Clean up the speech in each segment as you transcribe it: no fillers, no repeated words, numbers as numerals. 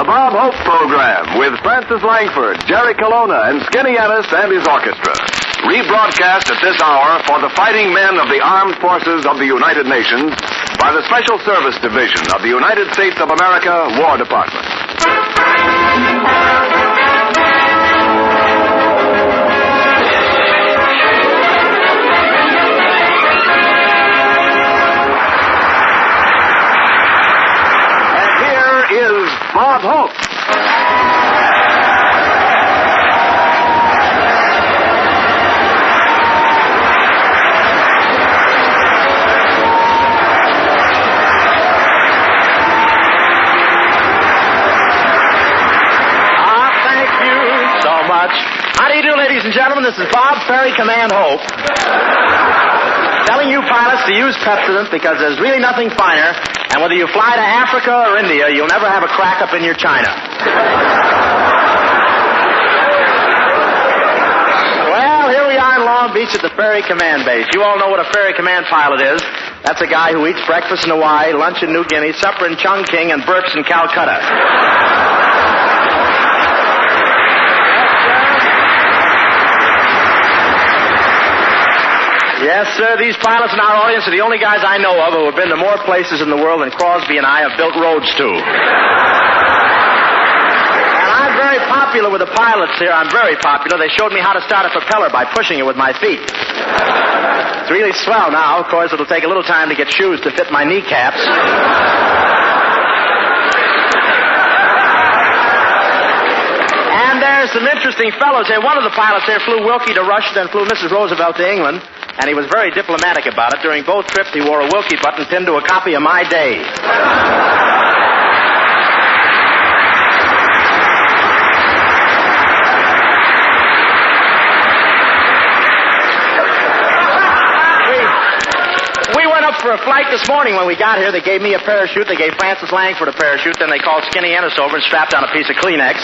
Bob Hope Program with Francis Langford, Jerry Colonna, and Skinny Ennis and his orchestra. Rebroadcast at this hour for the fighting men of the Armed Forces of the United Nations by the Special Service Division of the United States of America War Department. Bob Hope. Thank you so much. How do you do, ladies and gentlemen? This is Bob Ferry, Command Hope. Telling you pilots to use Pepsodent because there's really nothing finer. And whether you fly to Africa or India, you'll never have a crack up in your china. Well, here we are in Long Beach at the Ferry Command Base. You all know what a Ferry Command pilot is. That's a guy who eats breakfast in Hawaii, lunch in New Guinea, supper in Chongqing, and burps in Calcutta. Yes, sir, these pilots in our audience are the only guys I know of who have been to more places in the world than Crosby and I have built roads to. And I'm very popular with the pilots here. I'm very popular. They showed me how to start a propeller by pushing it with my feet. It's really swell now. Of course, it'll take a little time to get shoes to fit my kneecaps. And there's some interesting fellows here. One of the pilots here flew Wilkie to Russia, then flew Mrs. Roosevelt to England. And he was very diplomatic about it. During both trips, he wore a Wilkie button pinned to a copy of My Day. We went up for a flight this morning. When we got here, they gave me a parachute. They gave Francis Langford a parachute. Then they called Skinny Ennis over and strapped on a piece of Kleenex.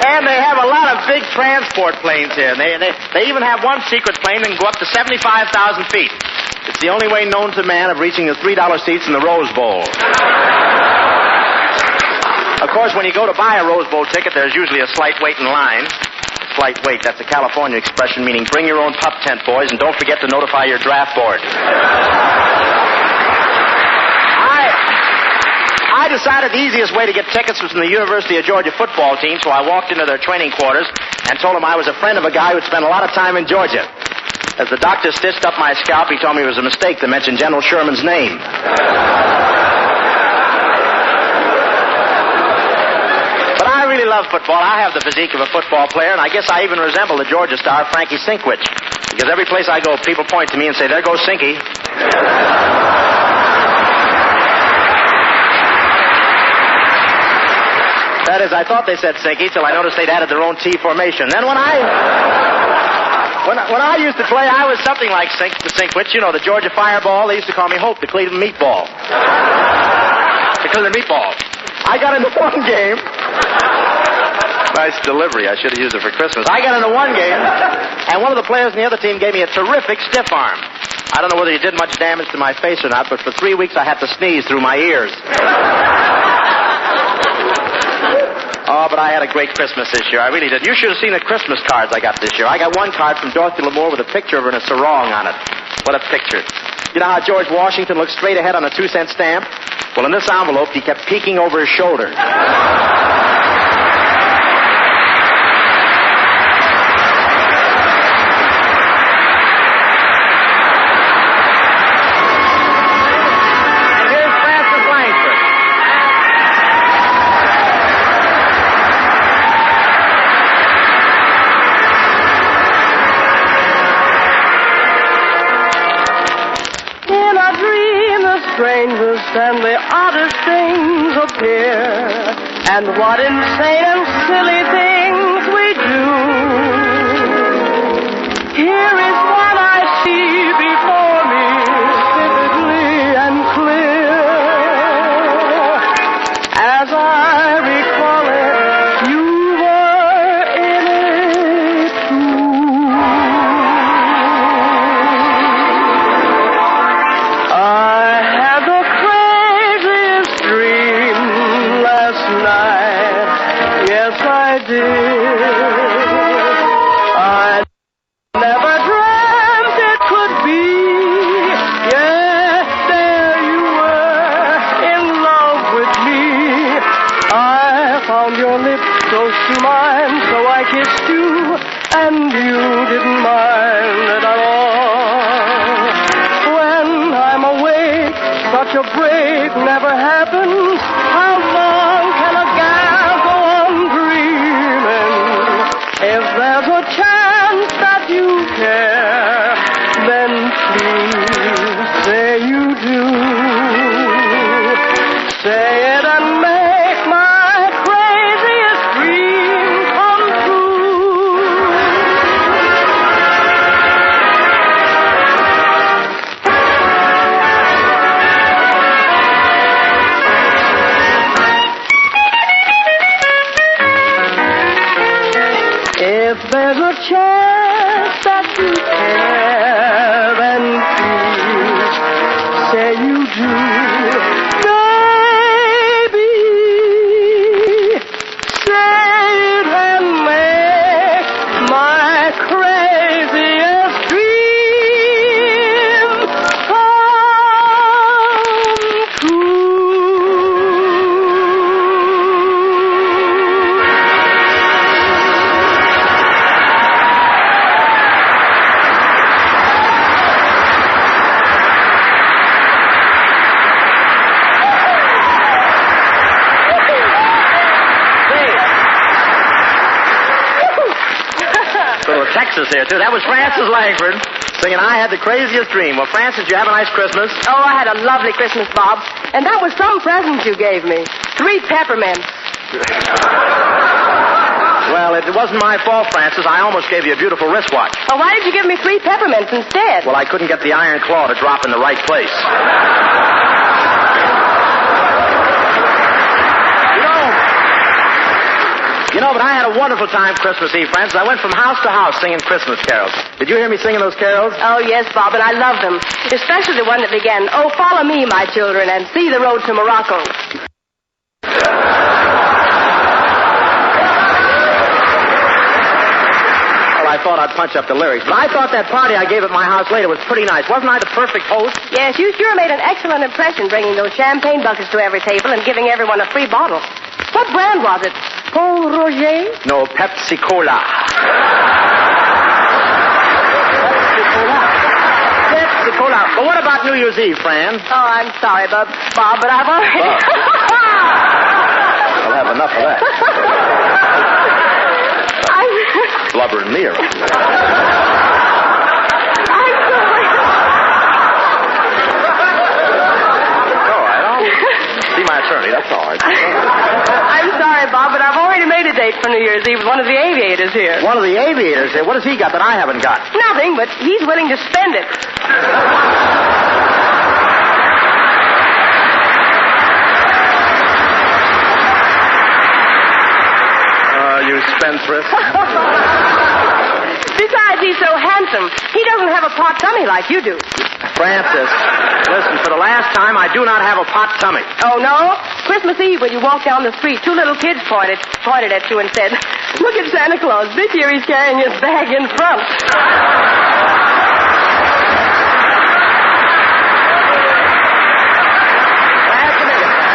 And they have a lot of big transport planes here. They even have one secret plane that can go up to 75,000 feet. It's the only way known to man of reaching the $3 seats in the Rose Bowl. Of course, when you go to buy a Rose Bowl ticket, there's usually a slight wait in line. Slight wait, that's a California expression meaning bring your own pup tent, boys, and don't forget to notify your draft board. I decided the easiest way to get tickets was from the University of Georgia football team, so I walked into their training quarters and told them I was a friend of a guy who'd spent a lot of time in Georgia. As the doctor stitched up my scalp, he told me it was a mistake to mention General Sherman's name. But I really love football. I have the physique of a football player, and I guess I even resemble the Georgia star, Frankie Sinkwich, because every place I go, people point to me and say, "There goes Sinky." That is, I thought they said Sinky till I noticed they'd added their own T formation. Then when I used to play, I was something like the Sinkwich, you know, the Georgia Fireball. They used to call me Hope, the Cleveland Meatball. The Cleveland Meatball. I got into one game. Nice delivery. I should have used it for Christmas. I got into one game, and one of the players on the other team gave me a terrific stiff arm. I don't know whether he did much damage to my face or not, but for 3 weeks I had to sneeze through my ears. Oh, but I had a great Christmas this year. I really did. You should have seen the Christmas cards I got this year. I got one card from Dorothy Lamour with a picture of her and a sarong on it. What a picture. You know how George Washington looked straight ahead on a 2-cent stamp? Well, in this envelope, he kept peeking over his shoulder. Strangest and the oddest things appear, and what insane and silly things we do. Here is what I see before me, vividly and clear. As I recall it, you were in it too. 'Twas a dream, a strange, mysterious affair, and what insane and silly things we do. Here is what I see before me, vividly and clear. As I recall it, you were in it too. 'Twas a dream, a strange, mysterious affair, and what insane and silly things we do. Here is what I see before me, vividly and clear. As I recall it, you were in it too. I never dreamt it could be. Yes, there you were, in love with me. I found your lips close to mine, so I kissed you, and you didn't mind at all. When I'm awake, such a break never happens. How long can a gal go on dreaming? If there's a chance that you care, then please say you do. Say it and make my craziest dream come true. If there's a chance that you care, then please say you do. Baby, say it and make my craziest dream come Texas here, too. That was Frances Langford singing I Had the Craziest Dream. Well, Frances, did you have a nice Christmas? Oh, I had a lovely Christmas, Bob. And that was some present you gave me. 3 peppermints. Well, it wasn't my fault, Frances. I almost gave you a beautiful wristwatch. Well, why did you give me 3 peppermints instead? Well, I couldn't get the iron claw to drop in the right place. You know, but I had a wonderful time Christmas Eve, Frances. I went from house to house singing Christmas carols. Did you hear me singing those carols? Oh, yes, Bob, and I love them. Especially the one that began, "Oh, follow me, my children, and see the road to Morocco." Well, I thought I'd punch up the lyrics. But I thought that party I gave at my house later was pretty nice. Wasn't I the perfect host? Yes, you sure made an excellent impression bringing those champagne buckets to every table and giving everyone a free bottle. What brand was it? Paul Roger? No, Pepsi Cola. Pepsi Cola. But what about New Year's Eve, Fran? Oh, I'm sorry, Bob, but I've already... I'll have enough of that. Blubbering me around. I'm sorry. All right, I'll see my attorney. That's all right. I'm sorry, Bob, but I've already made a date for New Year's Eve with one of the aviators here. One of the aviators here? What has he got that I haven't got? Nothing, but he's willing to spend it. You spendthrift. Besides, he's so handsome. He doesn't have a pot tummy like you do. Frances, listen, for the last time, I do not have a pot tummy. Oh, no? Christmas Eve, when you walked down the street, 2 little kids pointed at you and said, "Look at Santa Claus. This year he's carrying his bag in front."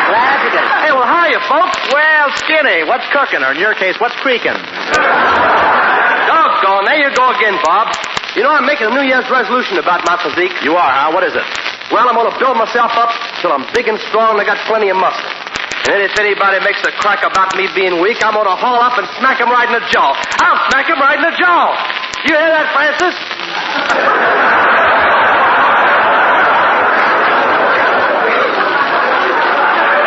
Glad you did it. Hey, well, hiya, folks. Well, Skinny, what's cooking? Or in your case, what's creaking? Doggone, there you go again, Bob. You know, I'm making a New Year's resolution about my physique. You are, huh? What is it? Well, I'm going to build myself up till I'm big and strong and I got plenty of muscle. And then if anybody makes a crack about me being weak, I'm going to haul up and smack him right in the jaw. I'll smack him right in the jaw. You hear that, Francis?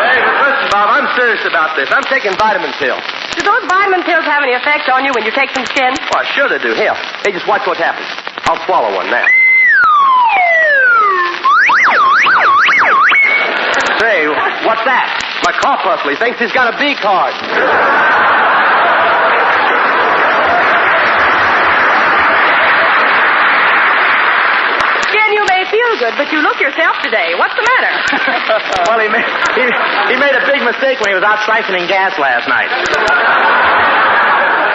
Hey, but listen, Bob, I'm serious about this. I'm taking vitamin pills. Do those vitamin pills have any effect on you when you take some skin? Why, sure they do. Here, hey, just watch what happens. I'll swallow one now. Say, what's that? My corpuscle. He thinks he's got a B card. Skin, you may feel good, but you look yourself today. What's the matter? Well, he made a big mistake when he was out siphoning gas last night.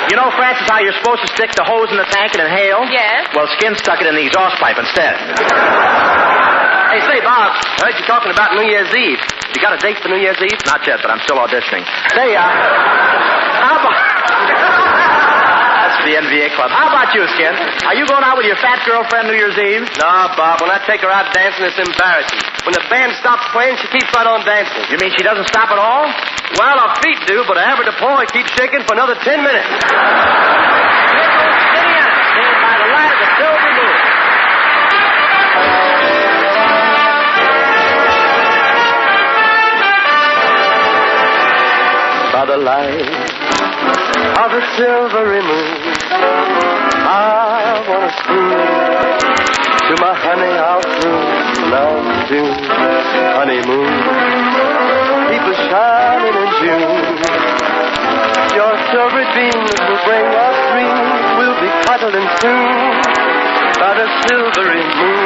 You know, Francis, how you're supposed to stick the hose in the tank and inhale? Yes. Well, Skin stuck it in the exhaust pipe instead. Hey, say, Bob, I heard you talking about New Year's Eve. You got a date for New Year's Eve? Not yet, but I'm still auditioning. Say, how about... That's for the NVA club. How about you, Skin? Are you going out with your fat girlfriend New Year's Eve? No, Bob. When I take her out dancing, it's embarrassing. When the band stops playing, she keeps right on dancing. You mean she doesn't stop at all? Well, her feet do, but her average paw keeps shaking for another 10 minutes. By the light of the silver moon. By the light of a silvery moon, I want to spoon to my honey out through love soon. Honeymoon, people shining in June. Your silvery beams will bring us dreams. We'll be cuddling soon by the silvery moon.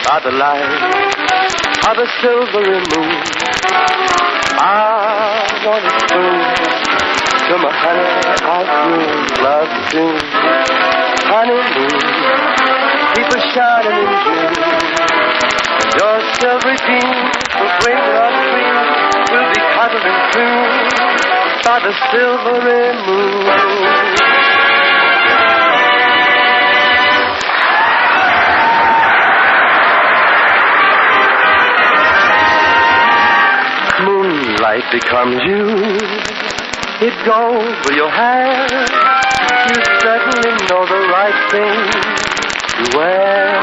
By the light of a silvery moon, I want to spoon to my honey out through love soon. Honeymoon, people shining in June. Your silvery beams will bring us dreams. We'll be cuddling soon by the silvery moon. Moonlight becomes you. It goes with your hair. You certainly know the right thing to wear.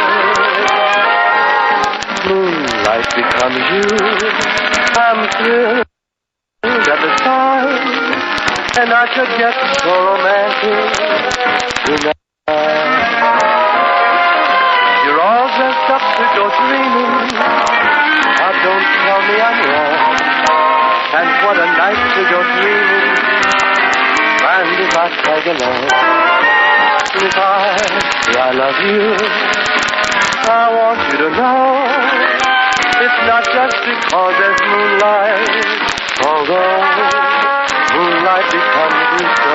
Moonlight becomes you. I'm thrilled at the sight, and I could get so romantic tonight. You're all dressed up to go dreaming. Now don't tell me I'm wrong. And what a night to go dreaming. And if I tag along, if I say I love you, I want you to know it's not just because there's moonlight, although moonlight becomes you so.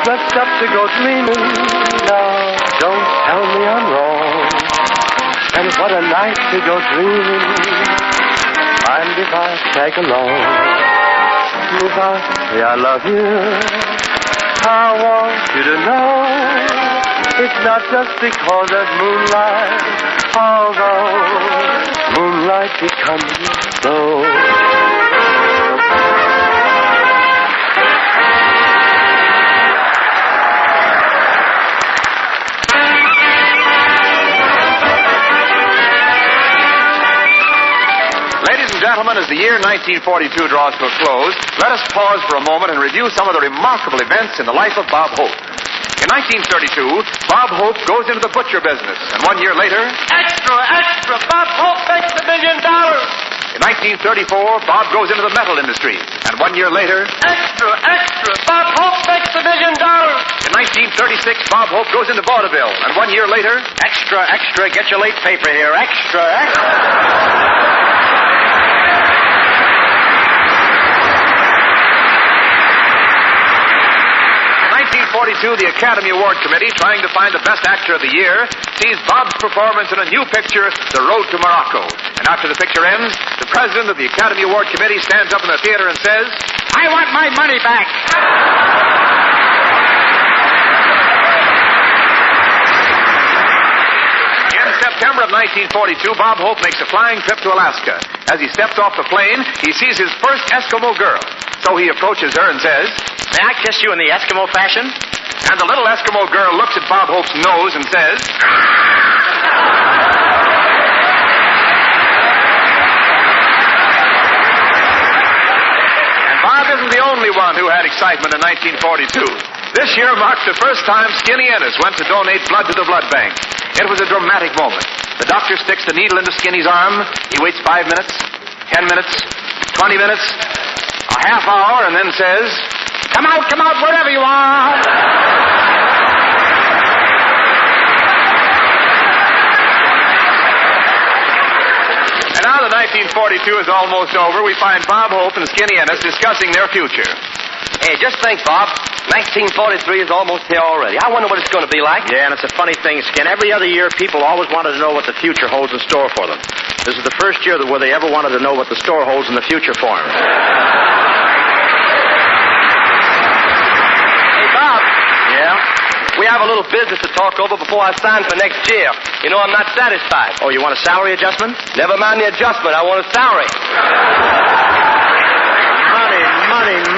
Dressed up to go dreaming. Now, don't tell me I'm wrong. And what a night to go dreaming. Mind if I tag along? If I say I love you, I want you to know it's not just because there's moonlight, although moonlight becomes so. Gentlemen, as the year 1942 draws to a close, let us pause for a moment and review some of the remarkable events in the life of Bob Hope. In 1932, Bob Hope goes into the butcher business, and 1 year later... Extra, extra! Bob Hope makes $1 million! In 1934, Bob goes into the metal industry, and 1 year later... Extra, extra! Bob Hope makes $1 million! In 1936, Bob Hope goes into vaudeville, and 1 year later... Extra, extra, get your late paper here. Extra, extra. 1940, 1942, the Academy Award Committee, trying to find the best actor of the year, sees Bob's performance in a new picture, The Road to Morocco. And after the picture ends, the president of the Academy Award Committee stands up in the theater and says, "I want my money back." In September of 1942, Bob Hope makes a flying trip to Alaska. As he steps off the plane, he sees his first Eskimo girl. So he approaches her and says, May I kiss you in the Eskimo fashion? and the little Eskimo girl looks at Bob Hope's nose and says, and Bob isn't the only one who had excitement in 1942. This year marked the first time Skinny Ennis went to donate blood to the blood bank. It was a dramatic moment. The doctor sticks the needle into Skinny's arm. He waits 5 minutes, 10 minutes, 20 minutes, a half hour, and then says, come out, wherever you are. And now that 1942 is almost over, we find Bob Hope and Skinny Ennis discussing their future. Hey, just think, Bob. 1943 is almost here already. I wonder what it's going to be like. Yeah, and it's a funny thing, Skin. Every other year, people always wanted to know what the future holds in store for them. This is the first year where they ever wanted to know what the store holds in the future for them. Hey, Bob. Yeah? We have a little business to talk over before I sign for next year. You know, I'm not satisfied. Oh, you want a salary adjustment? Never mind the adjustment. I want a salary.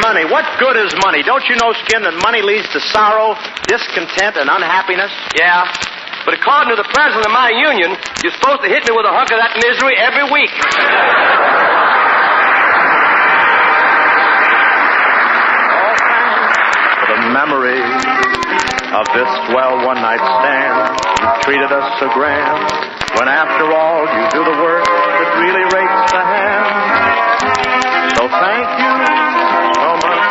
Money. What good is money? Don't you know, Skin, that money leads to sorrow, discontent, and unhappiness? Yeah. But according to the president of my union, you're supposed to hit me with a hunk of that misery every week. For the memory of this swell one-night stand, you treated us so grand, when after all you do the work that really rates the hand. So thank you so much,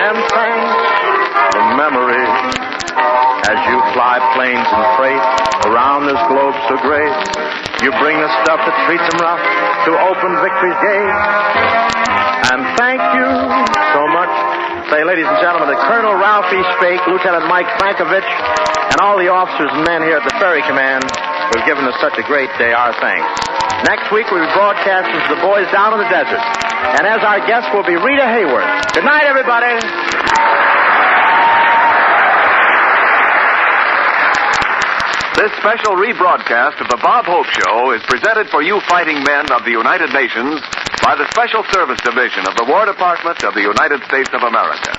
and thanks the memory as you fly planes and freight around this globe so great. You bring the stuff that treats them rough to open victory's gate. And thank you so much, say, ladies and gentlemen, to Colonel Ralph E. Spake, Lieutenant Mike Frankovich, and all the officers and men here at the Ferry Command who have given us such a great day, our thanks. Next week, we'll be broadcasting to the boys down in the desert. And as our guest will be Rita Hayworth. Good night, everybody. This special rebroadcast of the Bob Hope Show is presented for you fighting men of the United Nations by the Special Service Division of the War Department of the United States of America.